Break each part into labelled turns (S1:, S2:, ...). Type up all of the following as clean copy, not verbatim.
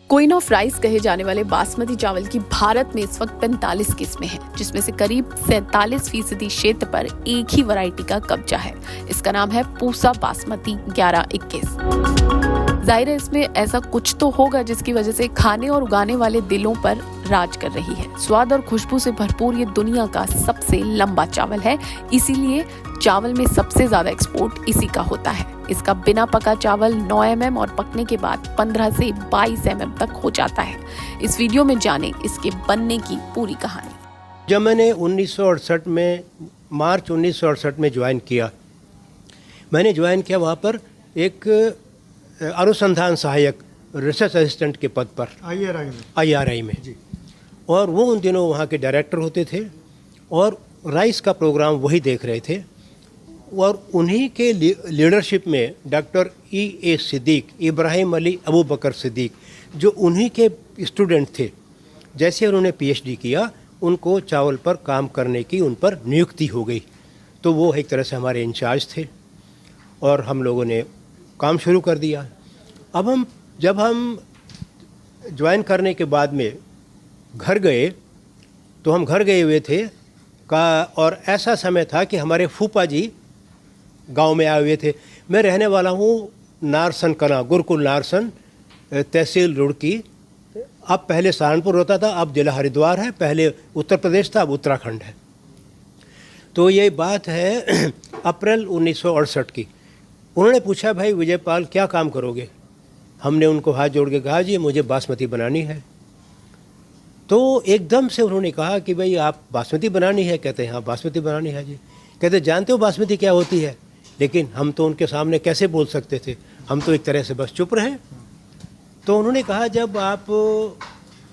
S1: Queen of rice कहे जाने वाले बासमती चावल की भारत में इस वक्त 45 किस्में हैं, जिसमें से करीब 47% क्षेत्र पर एक ही वैरायटी का कब्जा है। इसका नाम है पूसा बासमती 1121। जाहिर है इसमें ऐसा कुछ तो होगा जिसकी वजह से खाने और उगाने वाले दिलों पर राज कर रही है। स्वाद और खुशबू से भरपूर ये दुनिया का सबसे लंबा चावल है, इसीलिए चावल में सबसे ज्यादा एक्सपोर्ट इसी का होता है। इसका बिना पका चावल 9 mm और पकने के बाद 15 से 22 mm तक हो जाता है। इस वीडियो में जानें इसके बनने की पूरी कहानी।
S2: जब मैंने 1968 में मार्च 1968 में ज्वाइन किया, वहाँ पर एक अनुसंधान सहायक रिसर्च असिस्टेंट के पद पर IRI में जी। और वो उन दिनों वहाँ के डायरेक्टर होते थे और राइस का प्रोग्राम वही देख रहे थे। और उन्हीं के लीडरशिप में डॉक्टर E.A. सिद्दीक, इब्राहिम अली अबू बकर सिद्दीक, जो उन्हीं के स्टूडेंट थे, जैसे उन्होंने PhD किया, उनको चावल पर काम करने की उन पर नियुक्ति हो गई। तो वो एक तरह से हमारे इंचार्ज थे और हम लोगों ने काम शुरू कर दिया। अब जब हम ज्वाइन करने के बाद में घर गए, तो हम घर गए हुए थे और ऐसा समय था कि हमारे फूफा जी गांव में आए हुए थे। मैं रहने वाला हूँ नारसन कला, गुरुकुल नारसन, तहसील रुड़की। अब पहले सहारनपुर होता था, अब जिला हरिद्वार है। पहले उत्तर प्रदेश था, अब उत्तराखंड है। तो ये बात है अप्रैल 1968 की। उन्होंने पूछा, भाई विजयपाल क्या काम करोगे? हमने उनको हाथ जोड़ के कहा, जी मुझे बासमती बनानी है। तो एकदम से उन्होंने कहा कि भाई आप बासमती बनानी है? कहते हैं हाँ बासमती बनानी है जी। कहते जानते हो बासमती क्या होती है? लेकिन हम तो उनके सामने कैसे बोल सकते थे, हम तो एक तरह से बस चुप रहे। तो उन्होंने कहा, जब आप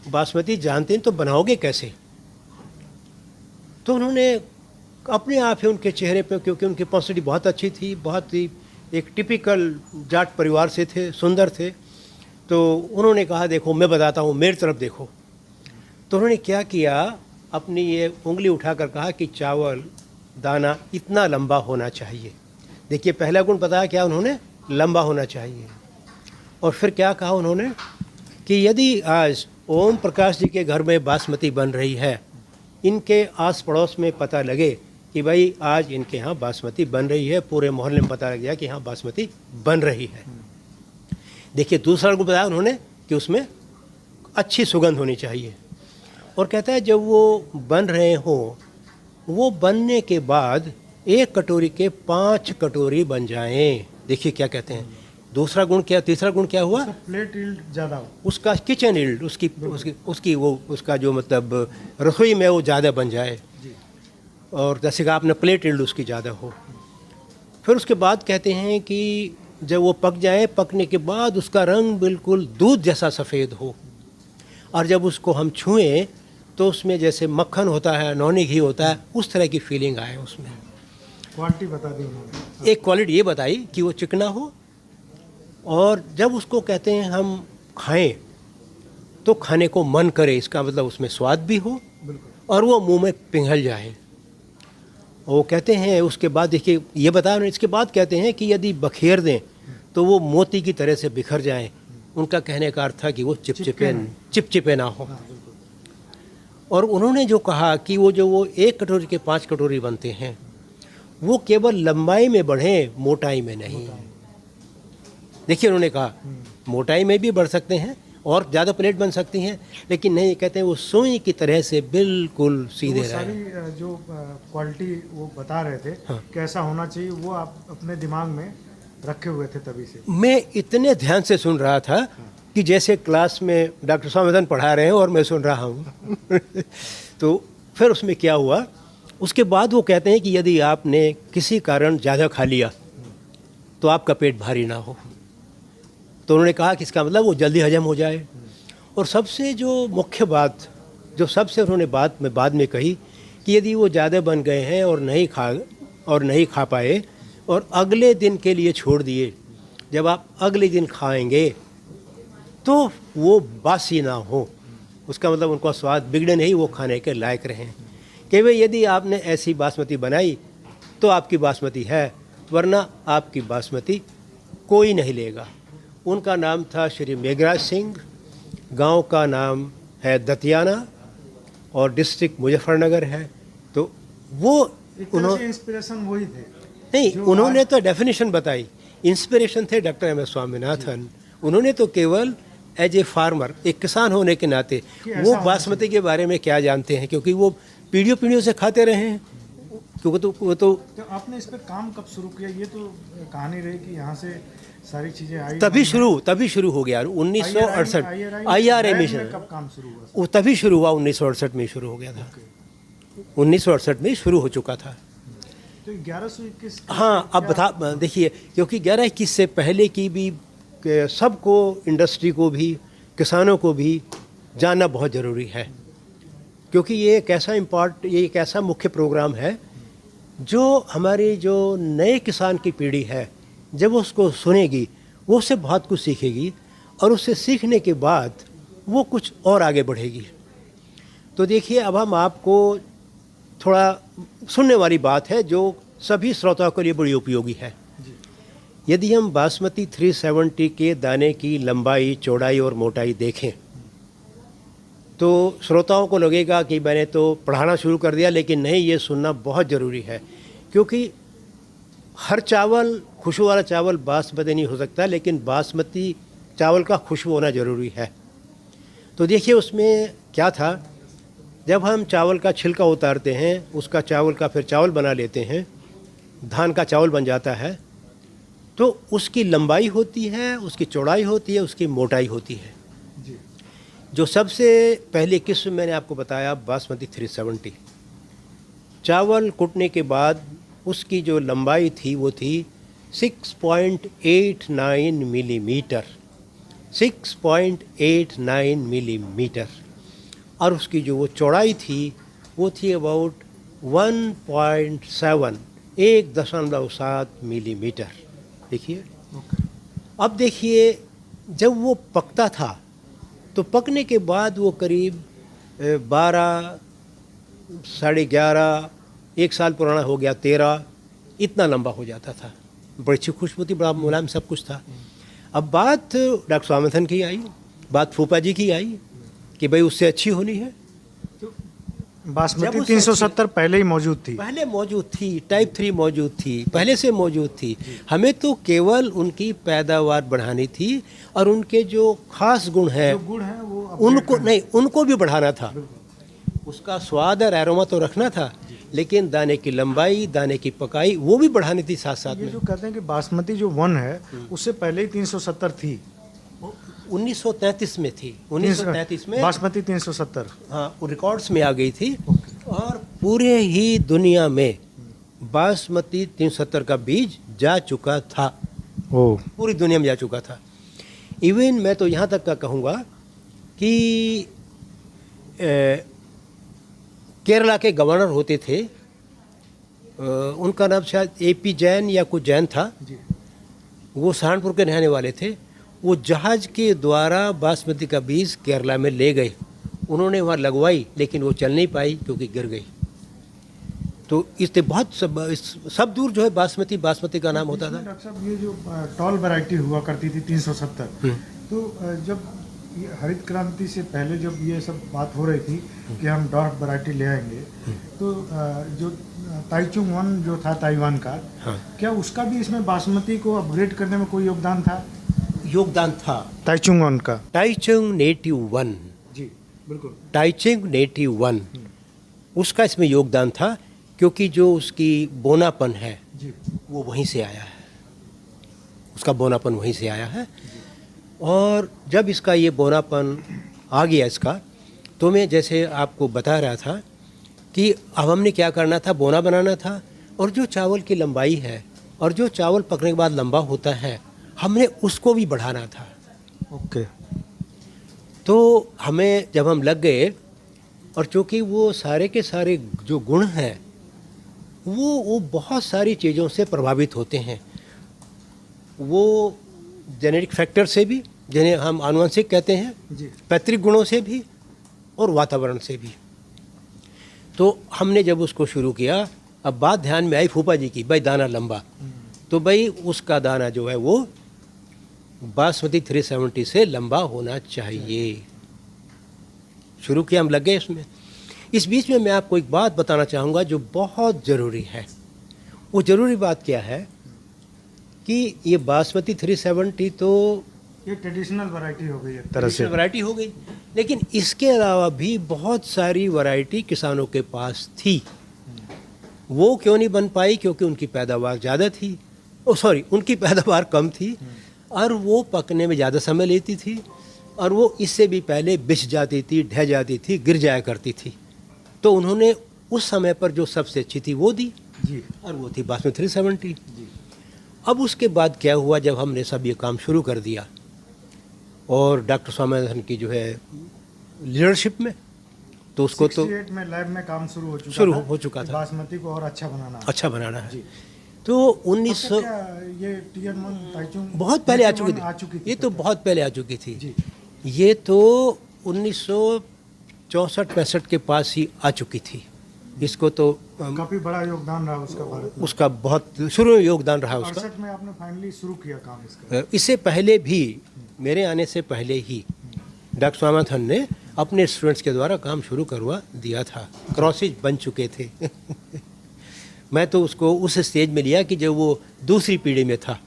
S2: बासमती जानते हैं तो बनाओगे कैसे? तो उन्होंने अपने आप ही उनके चेहरे पे, क्योंकि उनकी पर्सनैलिटी बहुत अच्छी थी, बहुत ही एक टिपिकल जाट परिवार से थे, सुंदर थे, तो उन्होंने कहा देखो मैं बताता हूँ, मेरी तरफ देखो। तो उन्होंने क्या किया, अपनी ये उंगली उठाकर कहा कि चावल दाना इतना लंबा होना चाहिए। देखिए पहला गुण बताया क्या उन्होंने, लंबा होना चाहिए। और फिर क्या कहा उन्होंने कि यदि आज ओम प्रकाश जी के घर में बासमती बन रही है, इनके आस पड़ोस में पता लगे कि भाई आज इनके यहाँ बासमती बन रही है, पूरे मोहल्ले में पता लग गया कि हाँ बासमती बन रही है। देखिए दूसरा गुण बताया उन्होंने कि उसमें अच्छी सुगंध होनी चाहिए। और कहता है जब वो बन रहे हों, वो बनने के बाद 1 कटोरी के 5 कटोरी बन जाएं। देखिए क्या कहते हैं। दूसरा गुण क्या, तीसरा गुण क्या हुआ?
S3: प्लेट यील्ड ज़्यादा हो,
S2: उसका किचन यील्ड, उसकी वो उसका जो मतलब रसोई में वो ज़्यादा बन जाए। और जैसे कि आपने प्लेट यील्ड उसकी ज़्यादा हो। फिर उसके बाद कहते हैं कि जब वो पक जाए, पकने के बाद उसका रंग बिल्कुल दूध जैसा सफ़ेद हो, और जब उसको हम छुएं तो उसमें जैसे मक्खन होता है, नौनी घी होता है, उस तरह की फीलिंग आए उसमें।
S3: क्वालिटी बता दी उन्होंने।
S2: एक क्वालिटी ये बताई कि वो चिकना हो, और जब उसको कहते हैं हम खाएं तो खाने को मन करे, इसका मतलब उसमें स्वाद भी हो और वो मुंह में पिघल जाए। वो कहते हैं उसके बाद देखिए ये बताया, इसके बाद कहते हैं कि यदि बखेर दें तो वो मोती की तरह से बिखर जाएं। उनका कहने का अर्थ था कि वो चिपचिपे ना हो। और उन्होंने जो कहा कि वो 1 कटोरी के 5 कटोरी बनते हैं, वो केवल लंबाई में बढ़े, मोटाई में नहीं। देखिए उन्होंने कहा मोटाई में भी बढ़ सकते हैं और ज़्यादा प्लेट बन सकती हैं, लेकिन नहीं, कहते हैं वो सुई की तरह से बिल्कुल सीधे रहे।
S3: सारी जो क्वालिटी वो बता रहे थे
S2: हाँ।
S3: कैसा होना चाहिए, वो आप अपने दिमाग में रखे हुए थे तभी से।
S2: मैं इतने ध्यान से सुन रहा था कि जैसे क्लास में डॉक्टर स्वामीनाथन पढ़ा रहे हैं और मैं सुन रहा हूँ। तो फिर उसमें क्या हुआ, उसके बाद वो कहते हैं कि यदि आपने किसी कारण ज़्यादा खा लिया तो आपका पेट भारी ना हो। तो उन्होंने कहा कि इसका मतलब वो जल्दी हजम हो जाए। और सबसे जो मुख्य बात, जो सबसे उन्होंने बात में बाद में कही कि यदि वो ज़्यादा बन गए हैं और नहीं खा पाए और अगले दिन के लिए छोड़ दिए, जब आप अगले दिन खाएंगे तो वो बासी ना हो, उसका मतलब उनका स्वाद बिगड़े नहीं, वो खाने के लायक रहें। कि भाई यदि आपने ऐसी बासमती बनाई तो आपकी बासमती है, वरना आपकी बासमती कोई नहीं लेगा। उनका नाम था श्री मेघराज सिंह, गांव का नाम है दतियाना और डिस्ट्रिक्ट मुजफ्फरनगर है। तो वो
S3: उन्होंने इंस्पिरेशन वही थे
S2: नहीं, उन्होंने तो डेफिनेशन बताई, इंस्पिरेशन थे डॉक्टर एम एस स्वामीनाथन। उन्होंने तो केवल एज ए फार्मर, एक किसान होने के नाते वो बासमती के बारे में क्या जानते हैं, क्योंकि वो पीढ़ियों से खाते रहे हैं। क्योंकि वो तो
S3: आपने इस पर काम कब शुरू किया? ये तो कहानी रही कि यहाँ से सारी चीजें आई,
S2: तभी शुरू हो गया 1968 IRA मिशन।
S3: कब काम शुरू हुआ?
S2: वो तभी शुरू हुआ, 1968 में शुरू हो गया था। 1968 में शुरू हो चुका था।
S3: तो 1121,
S2: हाँ, अब बता देखिए, क्योंकि 1121 से पहले की भी सबको, इंडस्ट्री को भी, किसानों को भी जानना बहुत ज़रूरी है, क्योंकि ये एक ऐसा मुख्य प्रोग्राम है जो हमारी जो नए किसान की पीढ़ी है, जब वो उसको सुनेगी वो उससे बहुत कुछ सीखेगी, और उससे सीखने के बाद वो कुछ और आगे बढ़ेगी। तो देखिए, अब हम आपको थोड़ा सुनने वाली बात है जो सभी श्रोताओं के लिए बड़ी उपयोगी है। यदि हम बासमती 370 के दाने की लंबाई, चौड़ाई और मोटाई देखें तो श्रोताओं को लगेगा कि मैंने तो पढ़ाना शुरू कर दिया, लेकिन नहीं, ये सुनना बहुत ज़रूरी है, क्योंकि हर चावल, खुशबू वाला चावल बासमती नहीं हो सकता, लेकिन बासमती चावल का खुशबू होना ज़रूरी है। तो देखिए उसमें क्या था, जब हम चावल का छिलका उतारते हैं, उसका चावल का फिर चावल बना लेते हैं, धान का चावल बन जाता है, तो उसकी लंबाई होती है, उसकी चौड़ाई होती है, उसकी मोटाई होती है। जो सबसे पहली किस्म मैंने आपको बताया बासमती 370, चावल कुटने के बाद उसकी जो लंबाई थी वो थी 6.89 मिलीमीटर, 6.89 मिलीमीटर, और उसकी जो वो चौड़ाई थी वो थी अबाउट 1.7 मिलीमीटर। देखिए, अब देखिए, जब वो पकता था तो पकने के बाद वो करीब 12, 11.5, 1 साल पुराना हो गया, 13, इतना लंबा हो जाता था। बड़ी अच्छी खुशबू थी, बड़ा मुलायम सब कुछ था। अब बात डॉक्टर स्वामीनाथन की आई, बात फूफा जी की आई कि भाई उससे अच्छी होनी है।
S3: बासमती 370 पहले ही मौजूद थी,
S2: टाइप 3 मौजूद थी, पहले से मौजूद थी। हमें तो केवल उनकी पैदावार बढ़ानी थी, और उनके जो खास गुण हैं उनको भी बढ़ाना था। उसका स्वाद और एरोमा तो रखना था, लेकिन दाने की लंबाई, दाने की पकाई वो भी बढ़ानी थी साथ साथ में।
S3: जो कहते हैं कि बासमती जो 1 है उससे पहले ही 370 थी,
S2: 1933 में थी, 1933 में
S3: बासमती 370,
S2: हाँ, रिकॉर्ड्स में आ गई थी। और पूरे ही दुनिया में बासमती 370 का बीज जा चुका था, पूरी दुनिया में जा चुका था। इवन मैं तो यहाँ तक का कहूँगा कि केरला के गवर्नर होते थे, उनका नाम शायद AP जैन या कुछ जैन था, वो सहारनपुर के रहने वाले थे। वो जहाज़ के द्वारा बासमती का बीज केरला में ले गए, उन्होंने वहाँ लगवाई, लेकिन वो चल नहीं पाई क्योंकि गिर गई। तो इससे बहुत सब दूर जो है बासमती का नाम होता था।
S3: डॉक्टर साहब, ये जो टॉल वैरायटी हुआ करती थी 370, तो जब ये हरित क्रांति से पहले जब ये सब बात हो रही थी कि हम डॉर्फ वैरायटी ले आएंगे, तो जो ताइचुंग 1 जो था ताइवान का, क्या उसका भी इसमें बासमती को अपग्रेड करने में कोई योगदान था? ताइचुंग 1 का,
S2: ताइचुंग नेटिव 1,
S3: जी बिल्कुल,
S2: ताइचुंग नेटिव 1, उसका इसमें योगदान था, क्योंकि जो उसकी बोनापन है वो वहीं से आया है, उसका बोनापन वहीं से आया है। और जब इसका ये बोनापन आ गया इसका, तो मैं जैसे आपको बता रहा था कि अब हमने क्या करना था, बोना बनाना था, और जो चावल की लंबाई है और जो चावल पकने के बाद लंबा होता है, हमने उसको भी बढ़ाना था।
S3: ओके।
S2: तो हमें जब हम लग गए, और चूँकि वो सारे के सारे जो गुण हैं वो बहुत सारी चीज़ों से प्रभावित होते हैं, वो जेनेटिक फैक्टर से भी, जिन्हें हम आनुवंशिक कहते हैं, पैतृक गुणों से भी, और वातावरण से भी। तो हमने जब उसको शुरू किया, अब बात ध्यान में आई फूफा जी की, भाई दाना लंबा, तो भाई उसका दाना जो है वो बासमती 370 से लंबा होना चाहिए। शुरू किया, हम लग गए इसमें। इस बीच में मैं आपको एक बात बताना चाहूँगा जो बहुत ज़रूरी है। वो ज़रूरी बात क्या है कि ये बासमती 370 तो
S3: ये ट्रेडिशनल वैरायटी हो गई एक तरह से।
S2: वैरायटी हो गई, लेकिन इसके अलावा भी बहुत सारी वैरायटी किसानों के पास थी। वो क्यों नहीं बन पाई? क्योंकि उनकी पैदावार ज़्यादा थी, उनकी पैदावार कम थी और वो पकने में ज़्यादा समय लेती थी और वो इससे भी पहले बिछ जाती थी, ढह जाती थी, गिर जाया करती थी। तो उन्होंने उस समय पर जो सबसे अच्छी थी वो दी
S3: जी,
S2: और वो थी बासमती 370।
S3: जी।
S2: अब उसके बाद क्या हुआ, जब हमने सब ये काम शुरू कर दिया और डॉक्टर स्वामीनाथन की जो है लीडरशिप में, तो उसको तो
S3: 68 में लैब में काम शुरू हो चुका
S2: था।
S3: बासमती को और अच्छा बनाना है।
S2: है। तो 1900
S3: ये टीएन-1 ताइचुंग
S2: बहुत पहले आ चुकी थी। ये तो बहुत पहले आ चुकी थी।
S3: जी।
S2: ये तो 1964-65 के पास ही आ चुकी थी। इसको तो
S3: काफी बड़ा योगदान रहा उसका भारत में।
S2: उसका बहुत शुरू में योगदान रहा उसका।
S3: 68 में आपने फाइनली शुरू किया काम इसका।
S2: इससे पहले भी, मेरे आने से पहले ही डॉक्टर स्वामीनाथन ने अपने स्टूडेंट्स के द्वारा काम शुरू करवा दिया था। क्रॉसेज बन चुके थे। मैं तो उसको उस स्टेज में लिया कि जब वो दूसरी पीढ़ी में था।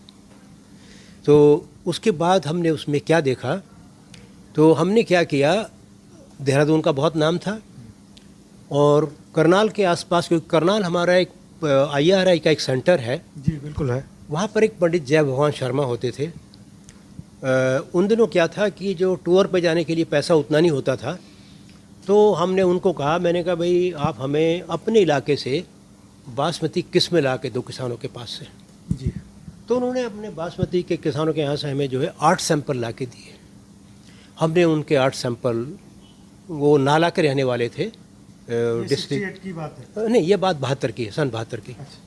S2: तो उसके बाद हमने उसमें क्या देखा, तो हमने क्या किया, देहरादून का बहुत नाम था और करनाल के आसपास, क्योंकि करनाल हमारा एक IRI का एक सेंटर है।
S3: जी बिल्कुल है।
S2: वहाँ पर एक पंडित जय भगवान शर्मा होते थे। उन दिनों क्या था कि जो टूर पे जाने के लिए पैसा उतना नहीं होता था, तो हमने उनको कहा, मैंने कहा भाई आप हमें अपने इलाके से बासमती किस्में ला के दो किसानों के पास से।
S3: जी।
S2: तो उन्होंने अपने बासमती के किसानों के यहाँ से हमें जो है 8 सैंपल ला के दिए। हमने उनके 8 सैंपल, वो नाला के रहने वाले थे डिस्ट्रिक्ट
S3: 68 की बात है।
S2: नहीं, ये बात 72 की है, सन 72 की,
S3: अच्छा।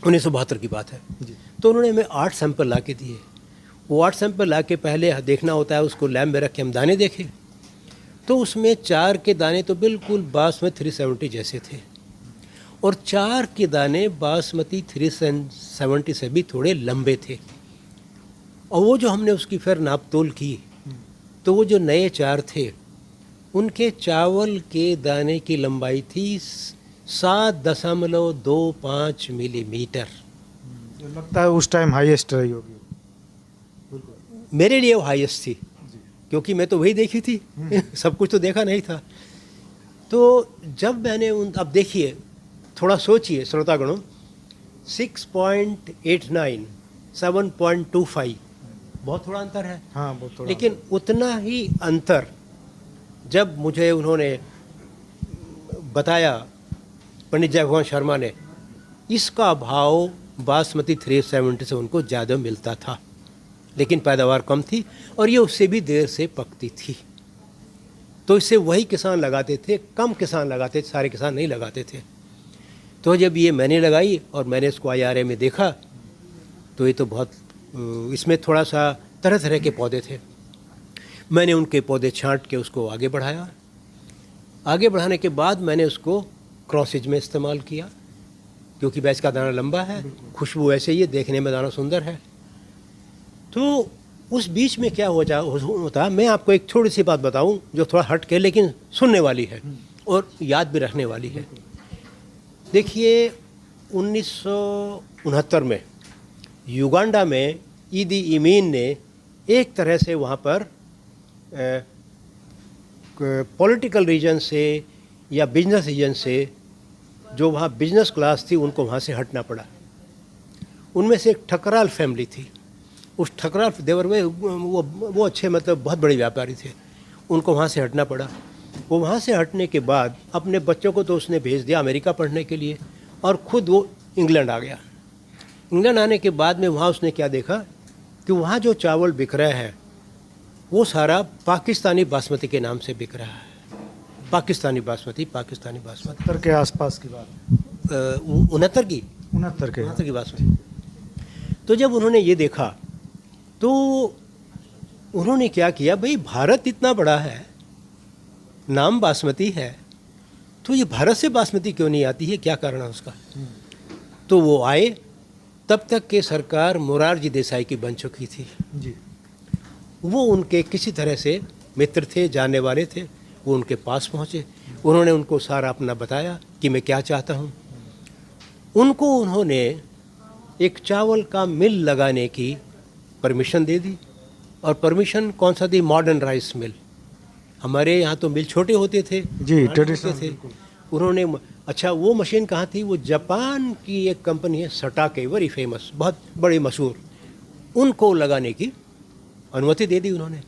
S2: 1972 की बात है।
S3: जी।
S2: तो उन्होंने हमें 8 सैंपल ला के दिए। वो 8 सैंपल ला के पहले देखना होता है, उसको लैब में रख के हम दाने देखे, तो उसमें 4 के दाने तो बिल्कुल बासमती 370 जैसे थे और 4 के दाने बासमती 370 से भी थोड़े लंबे थे। और वो जो हमने उसकी फिर नाप तोल की, तो वो जो नए 4 थे, उनके चावल के दाने की लंबाई थी 7.25 मिलीमीटर।
S3: तो लगता है उस टाइम हाईएस्ट रही होगी।
S2: मेरे लिए वो हाईएस्ट थी, क्योंकि मैं तो वही देखी थी। सब कुछ तो देखा नहीं था। तो जब मैंने अब देखिए, थोड़ा सोचिए श्रोतागणों, 6.89, 7.25, बहुत थोड़ा अंतर है।
S3: हाँ, बहुत थोड़ा।
S2: लेकिन उतना ही अंतर जब मुझे उन्होंने बताया, पंडित जय भगवान शर्मा ने, इसका भाव बासमती 370 से उनको ज़्यादा मिलता था, लेकिन पैदावार कम थी और ये उससे भी देर से पकती थी। तो इससे वही किसान लगाते थे, कम किसान लगाते थे, सारे किसान नहीं लगाते थे। तो जब ये मैंने लगाई और मैंने इसको IRA में देखा, तो ये तो बहुत, इसमें थोड़ा सा तरह तरह के पौधे थे। मैंने उनके पौधे छांट के उसको आगे बढ़ाया। आगे बढ़ाने के बाद मैंने उसको क्रॉसेज में इस्तेमाल किया, क्योंकि बैच का दाना लंबा है, खुशबू ऐसे ही है, देखने में दाना सुंदर है। तो उस बीच में क्या होता, मैं आपको एक छोटी सी बात बताऊं जो थोड़ा हट के लेकिन सुनने वाली है और याद भी रखने वाली है। देखिए, 1969 में युगांडा में ईदी इमीन ने एक तरह से वहाँ पर पॉलिटिकल रीजन से या बिजनेस रीजन से, जो वहाँ बिजनेस क्लास थी, उनको वहाँ से हटना पड़ा। उनमें से एक ठकराल फैमिली थी। उस ठकराल देवर में वो अच्छे, मतलब बहुत बड़े व्यापारी थे, उनको वहाँ से हटना पड़ा। वो वहाँ से हटने के बाद अपने बच्चों को तो उसने भेज दिया अमेरिका पढ़ने के लिए और ख़ुद वो इंग्लैंड आ गया। इंग्लैंड आने के बाद में वहाँ उसने क्या देखा कि वहाँ जो चावल बिक रहा है वो सारा पाकिस्तानी बासमती के नाम से बिक रहा है। पाकिस्तानी बासमती
S3: 70 के आसपास की बात।
S2: 69 की
S3: 69
S2: की बासमती। तो जब उन्होंने ये देखा तो उन्होंने क्या किया, भाई भारत इतना बड़ा है, नाम बासमती है, तो ये भारत से बासमती क्यों नहीं आती है, क्या कारण है उसका। तो वो आए, तब तक के सरकार मोरारजी देसाई की बन चुकी थी।
S3: जी।
S2: वो उनके किसी तरह से मित्र थे, जानने वाले थे, वो उनके पास पहुँचे, उन्होंने उनको सारा अपना बताया कि मैं क्या चाहता हूँ। उन्होंने एक चावल का मिल लगाने की परमिशन दे दी। और परमिशन कौन सा दी? Modern rice mill. हमारे यहाँ तो मिल छोटे होते थे
S3: जी, ट्रेडिशनल
S2: थे। उन्होंने अच्छा, वो मशीन कहाँ थी? वो जापान की एक कंपनी है सटाके, वेरी फेमस, बहुत बड़ी मशहूर, उनको लगाने की अनुमति दे दी उन्होंने।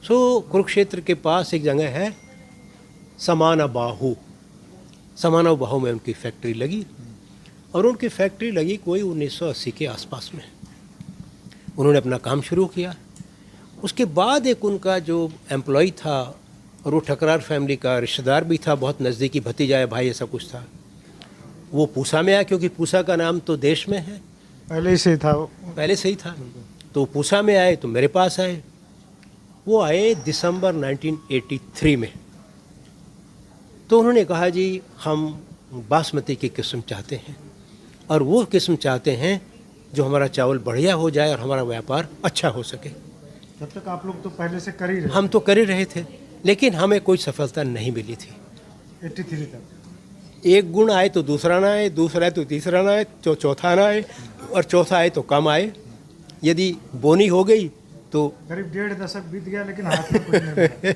S2: सो कुरुक्षेत्र के पास एक जगह है समानाबाहु में उनकी फैक्ट्री लगी। और उनकी फैक्ट्री लगी कोई 1980 के आसपास में। उन्होंने अपना काम शुरू किया। उसके बाद एक उनका जो एम्प्लॉय था, और वो ठकरार फैमिली का रिश्तेदार भी था, बहुत नज़दीकी भतीजा है, भाई, ऐसा कुछ था, वो पूसा में आया, क्योंकि पूसा का नाम तो देश में है,
S3: पहले से था।
S2: पहले से ही था। तो पूसा में आए तो मेरे पास आए। वो आए दिसंबर 1983 में। तो उन्होंने कहा जी हम बासमती की किस्म चाहते हैं, और वो किस्म चाहते हैं जो हमारा चावल बढ़िया हो जाए और हमारा व्यापार अच्छा हो सके।
S3: तब तक आप लोग तो पहले से कर ही रहे।
S2: हम तो कर ही रहे थे, लेकिन हमें कोई सफलता नहीं मिली थी।
S3: 83 तक
S2: एक गुण आए तो दूसरा ना आए, दूसरा आए तो तीसरा ना आए, चौथा ना आए, और चौथा आए तो कम आए। यदि बोनी हो गई तो
S3: करीब 1.5 दशक बीत गया, लेकिन हाथ में कुछ नहीं मिला।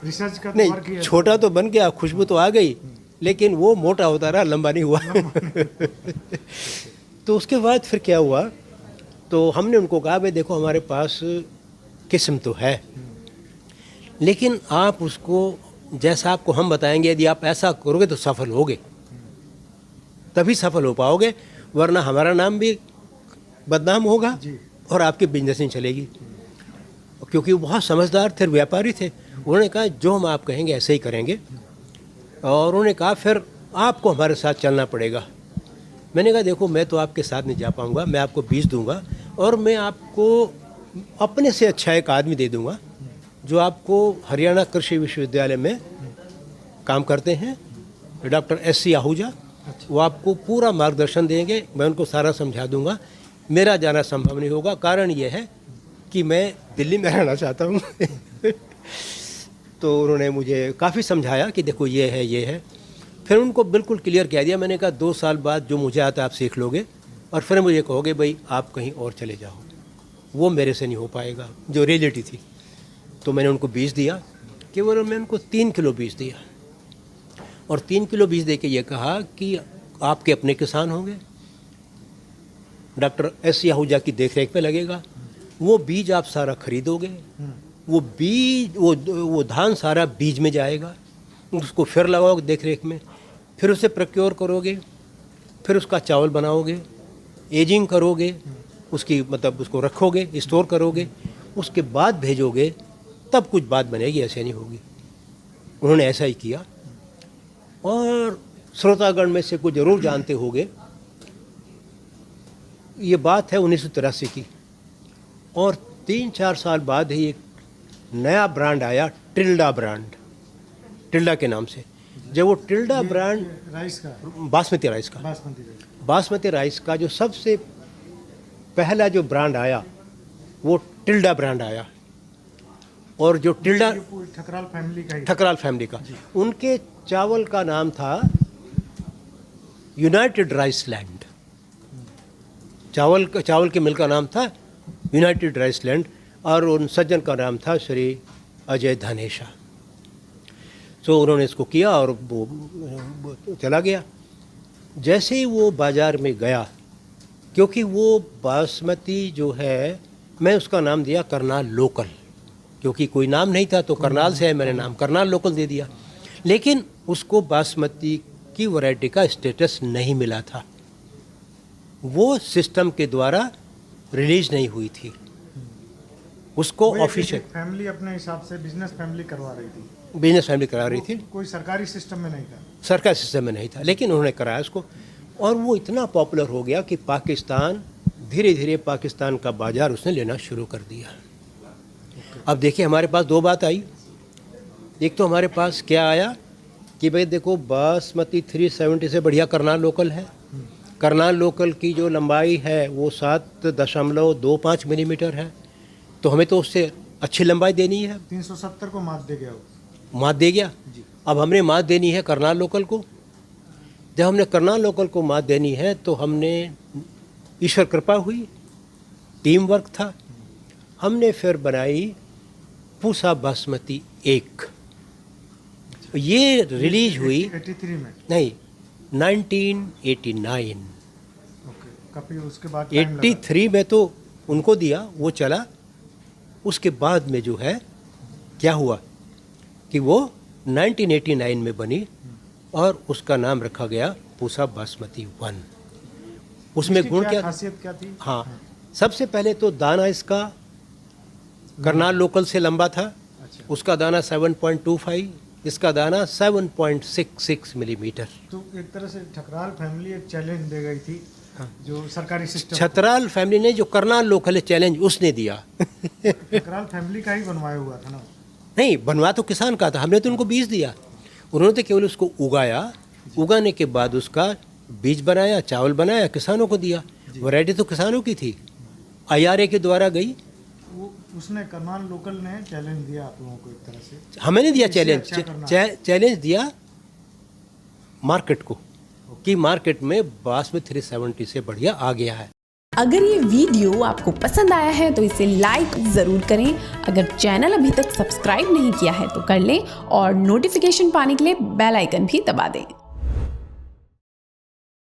S3: रिसर्च का
S2: नहीं,
S3: वर्क किया।
S2: छोटा तो बन गया, खुशबू तो आ गई, लेकिन वो मोटा होता रहा, लंबा नहीं हुआ। तो उसके बाद फिर क्या हुआ? तो हमने उनको कहा भाई देखो हमारे पास किस्म तो है, लेकिन आप उसको जैसा आपको हम बताएंगे, यदि आप ऐसा करोगे तो सफल होगे, तभी सफल हो पाओगे, वरना हमारा नाम भी बदनाम होगा और आपकी बिजनेस नहीं चलेगी। क्योंकि वो बहुत समझदार थे, व्यापारी थे। उन्होंने कहा जो हम आप कहेंगे ऐसे ही करेंगे। और उन्होंने कहा फिर आपको हमारे साथ चलना पड़ेगा। मैंने कहा देखो मैं तो आपके साथ नहीं जा पाऊँगा, मैं आपको बीज दूंगा और मैं आपको अपने से अच्छा एक आदमी दे दूंगा जो आपको हरियाणा कृषि विश्वविद्यालय में काम करते हैं, डॉक्टर SC आहूजा। वो आपको पूरा मार्गदर्शन देंगे, मैं उनको सारा समझा दूंगा। मेरा जाना संभव नहीं होगा, कारण ये है कि मैं दिल्ली में रहना चाहता हूँ। तो उन्होंने मुझे काफ़ी समझाया कि देखो ये है, ये है। फिर उनको बिल्कुल क्लियर कह दिया, मैंने कहा 2 साल बाद जो मुझे आता आप सीख लोगे और फिर मुझे कहोगे भाई आप कहीं और चले जाओ, वो मेरे से नहीं हो पाएगा, जो रियलिटी थी। तो मैंने उनको बीज दिया, केवल मैं उनको 3 किलो बीज दिया, और 3 किलो बीज दे के ये कहा कि आपके अपने किसान होंगे, डॉक्टर SC आहूजा की देखरेख पे लगेगा, वो बीज आप सारा खरीदोगे, वो बीज वो धान सारा बीज में जाएगा, उसको फिर लगाओगे देखरेख में, फिर उसे प्रोक्योर करोगे, फिर उसका चावल बनाओगे, एजिंग करोगे, उसकी मतलब उसको रखोगे, स्टोर करोगे, उसके बाद भेजोगे, तब कुछ बात बनेगी, ऐसे नहीं होगी। उन्होंने ऐसा ही किया। और श्रोतागण में से कुछ जरूर जानते होंगे, ये बात है 1983 की, और 3-4 साल बाद ही एक नया ब्रांड आया, टिल्डा ब्रांड, टिल्डा के नाम से। जब वो टिल्डा ब्रांड
S3: राइस का,
S2: बासमती राइस का जो सबसे पहला जो ब्रांड आया वो टिल्डा ब्रांड आया। और जो टिल्डा ठकराल फैमिली का उनके चावल का नाम था यूनाइटेड राइस लैंड। चावल के मिल का नाम था यूनाइटेड राइस लैंड, और उन सज्जन का नाम था श्री अजय धनेशा। तो उन्होंने इसको किया और वो चला गया। जैसे ही वो बाज़ार में गया, क्योंकि वो बासमती जो है, मैं उसका नाम दिया करनाल लोकल, क्योंकि कोई नाम नहीं था तो करनाल से है, मैंने नाम करनाल लोकल दे दिया। लेकिन उसको बासमती की वैरायटी का स्टेटस नहीं मिला था, वो सिस्टम के द्वारा रिलीज नहीं हुई थी, उसको ऑफिशियल
S3: फैमिली अपने हिसाब से बिजनेस फैमिली करवा रही थी, कोई सरकारी सिस्टम में नहीं था,
S2: सरकारी सिस्टम में नहीं था, लेकिन उन्होंने कराया उसको। और वो इतना पॉपुलर हो गया कि पाकिस्तान धीरे धीरे पाकिस्तान का बाजार उसने लेना शुरू कर दिया। अब देखिए हमारे पास 2 बात आई। एक तो हमारे पास क्या आया कि भाई देखो बासमती 370 से बढ़िया करनाल लोकल है। करनाल लोकल की जो लंबाई है वो 7.25 मिलीमीटर है, तो हमें तो उससे अच्छी लंबाई देनी है।
S3: 370 को मात दे गया वो।
S2: मात दे गया। अब हमने मात देनी है करनाल लोकल को। जब हमने करनाल लोकल को मात देनी है तो हमने, ईश्वर कृपा हुई, टीम वर्क था, हमने फिर बनाई पूसा बासमती 1। ये रिलीज हुई
S3: 83 में
S2: नहीं 1989।
S3: ओके, काफी उसके बाद टाइम लगा।
S2: 83 में तो उनको दिया, वो चला। उसके बाद में जो है क्या हुआ कि वो 1989 में बनी और उसका नाम रखा गया पूसा बासमती 1। उसमें
S3: इसकी
S2: गुण क्या,
S3: खासियत क्या थी?
S2: हाँ, सबसे पहले तो दाना इसका करनाल लोकल से लंबा था।
S3: अच्छा,
S2: उसका दाना 7.25, इसका दाना 7.66 मिलीमीटर।
S3: तो एक तरह से ठकराल फैमिली एक चैलेंज दे गई थी जो सरकारी सिस्टम
S2: छतराल फैमिली ने जो करनाल लोकल है चैलेंज उसने दिया।
S3: ठकराल फैमिली का ही बनवाया हुआ था ना।
S2: नहीं, बनवा तो किसान का था, हमने तो उनको बीज दिया। उन्होंने तो केवल उसको उगाया, उगाने के बाद उसका बीज बनाया, चावल बनाया, किसानों को दिया। वैरायटी तो किसानों की थी, IRA के द्वारा गई।
S3: वो उसने करनाल लोकल ने चैलेंज दिया आप लोगों को एक तरह से।
S2: हमें नहीं दिया
S3: इससे
S2: चैलेंज,
S3: अच्छा करना।
S2: चैलेंज दिया मार्केट को कि मार्केट में बासमती 370 से बढ़िया आ गया है।
S1: अगर ये वीडियो आपको पसंद आया है तो इसे लाइक ज़रूर करें। अगर चैनल अभी तक सब्सक्राइब नहीं किया है तो कर लें और नोटिफिकेशन पाने के लिए बेल आइकन भी दबा दें।